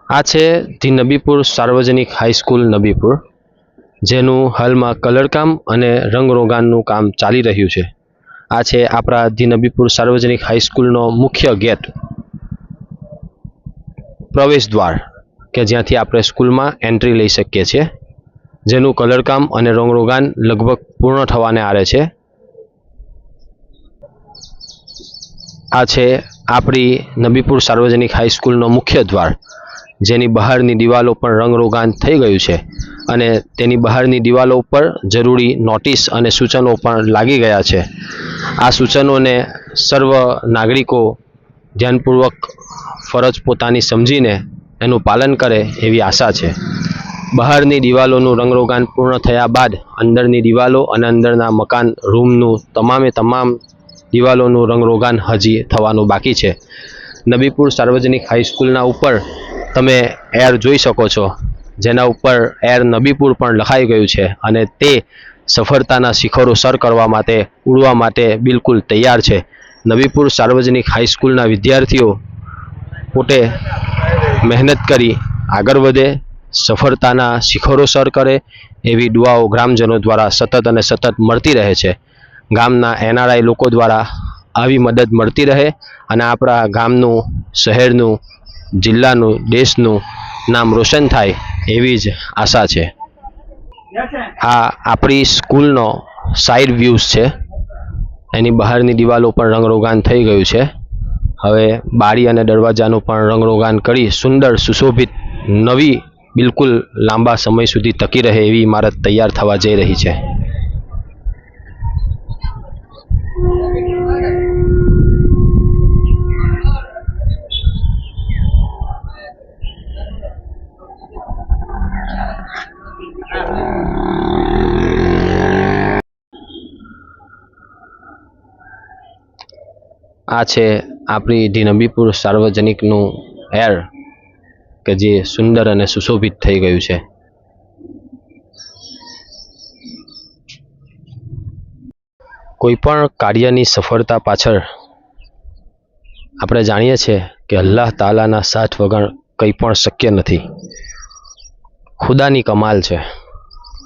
આ છે ધી નબીપુર સાર્વજનિક હાઈસ્કૂલ નબીપુર, જેનું હાલમાં કલરકામ અને રંગરોગાનનું કામ ચાલી રહ્યું છે. આ છે આપણા ધી નબીપુર સાર્વજનિક હાઈસ્કૂલનો મુખ્ય ગેટ, પ્રવેશ દ્વાર, કે જ્યાંથી આપણે સ્કૂલમાં એન્ટ્રી લઈ શકીએ છીએ, જેનું કલરકામ અને રંગરોગાન લગભગ પૂર્ણ થવાને આરે છે. આ છે આપણી નબીપુર સાર્વજનિક હાઈસ્કૂલનો મુખ્ય દ્વાર, જેની બહારની દિવાલો પર રંગરોગાન થઈ ગયું છે અને તેની બહારની દિવાલો ઉપર જરૂરી નોટિસ અને સૂચનો પણ લાગી ગયા છે. આ સૂચનોને સર્વ નાગરિકો ધ્યાનપૂર્વક ફરજ પોતાની સમજીને એનું પાલન કરે એવી આશા છે. બહારની દિવાલોનું રંગરોગાન પૂર્ણ થયા બાદ અંદરની દિવાલો અને અંદરના મકાન રૂમનું તમામ દિવાલોનું રંગરોગાન હજી થવાનું બાકી છે. નબીપુર સાર્વજનિક હાઈસ્કૂલના ઉપર તમે એર જોઈ શકો છો, જેના ઉપર એર નબીપુર પણ લખાઈ ગયું છે અને તે સફળતાના શિખરો સર કરવા માટે, ઉડવા માટે બિલકુલ તૈયાર છે. નબીપુર સાર્વજનિક હાઈસ્કૂલના વિદ્યાર્થીઓ પોતે મહેનત કરી આગળ વધે, સફળતાના શિખરો સર કરે એવી દુઆઓ ગ્રામજનો દ્વારા સતત મળતી રહે છે. ગામના NRI લોકો દ્વારા આવી મદદ મળતી રહે અને આપણા ગામનું, શહેરનું, જિલ્લાનું, દેશનું નામ રોશન થાય એવી જ આશા છે. આ આપણી સ્કૂલનો સાઈડ વ્યૂઝ છે. એની બહારની દિવાલો પર રંગરોગાન થઈ ગયું છે. હવે બારી અને દરવાજાનું પણ રંગરોગાન કરી સુંદર સુશોભિત નવી, બિલકુલ લાંબા સમય સુધી ટકી રહે એવી ઇમારત તૈયાર થવા જઈ રહી છે. આ છે આપણી ધી નબીપુર સાર્વજનિકનું એર, કે જે સુંદર અને સુશોભિત થઈ ગયું છે. કોઈ પણ કાર્યની સફળતા પાછળ આપણે જાણીએ છીએ કે અલ્લાહ તાલાના સાથ વગર કંઈ પણ શક્ય નથી. ખુદાની કમાલ છે.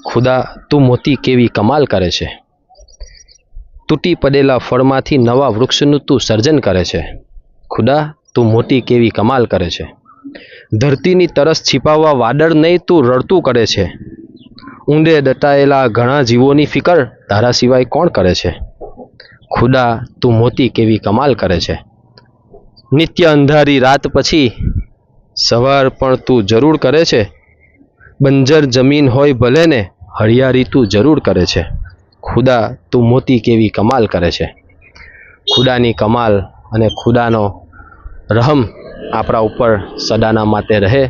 ખુદા તું મોતી કેવી કમાલ કરે છે. તૂટી પડેલા ફળમાંથી નવા વૃક્ષનું તું સર્જન કરે છે. ખુદા તું મોટી કેવી કમાલ કરે છે. ધરતીની તરસ छिपाવવા વાદળ નહીં તું રડતું કરે છે. ઊંડે દટાયેલા ઘણા જીવોની ફિકર તારા સિવાય કોણ કરે છે. ખુદા તું મોતી કેવી કમાલ કરે છે. નિત્ય અંધારી રાત પછી સવાર પણ તું જરૂર કરે છે. બંજર જમીન હોય ભલે ને હરિયાળી તું જરૂર કરે છે. ખુદા તું મોતી કેવી કમાલ કરે છે. ખુદાની કમાલ અને ખુદાનો રહમ આપણા ઉપર સદાના માટે રહે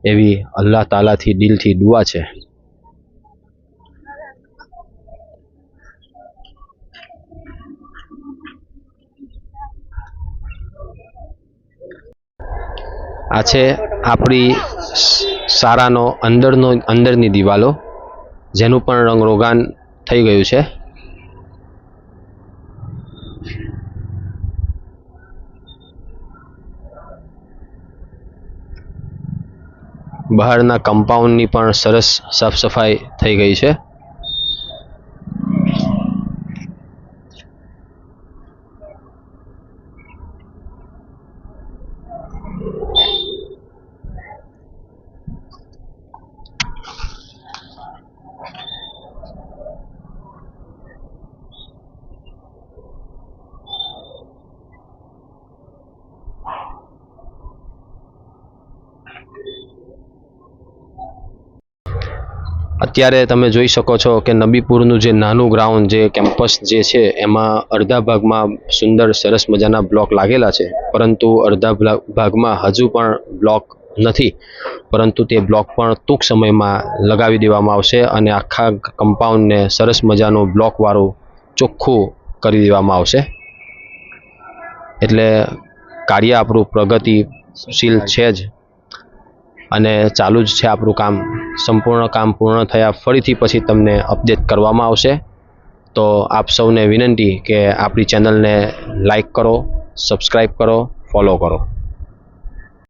એવી અલ્લાહ તાલાથી દિલથી દુઆ છે. આ છે આપણી શાળાનો અંદરની દિવાલો, જેનું પણ રંગરોગાન થઈ ગયું છે. બહારના કમ્પાઉન્ડની પણ સરસ સાફ સફાઈ થઈ ગઈ છે. અત્યારે તમે જોઈ શકો છો કે નબીપુરનું જે નાનું ગ્રાઉન્ડ, જે કેમ્પસ જે છે, એમાં અડધા ભાગમાં સુંદર સરસ મજાના બ્લોક લાગેલા છે, પરંતુ અડધા ભાગમાં હજુ પણ બ્લોક નથી, પરંતુ તે બ્લોક પણ ટૂંક સમયમાં લગાવી દેવામાં આવશે અને આખા કમ્પાઉન્ડને સરસ મજાનું બ્લોકવાળું ચોખ્ખું કરી દેવામાં આવશે. એટલે કાર્ય આપણું પ્રગતિશીલ છે જ અને ચાલુ જ છે આપણું કામ. સંપૂર્ણ કામ પૂર્ણ થયા ફરીથી પછી તમને અપડેટ કરવામાં આવશે. તો આપ સૌને વિનંતી કે આપણી ચેનલને લાઈક કરો, સબસ્ક્રાઈબ કરો, ફોલો કરો.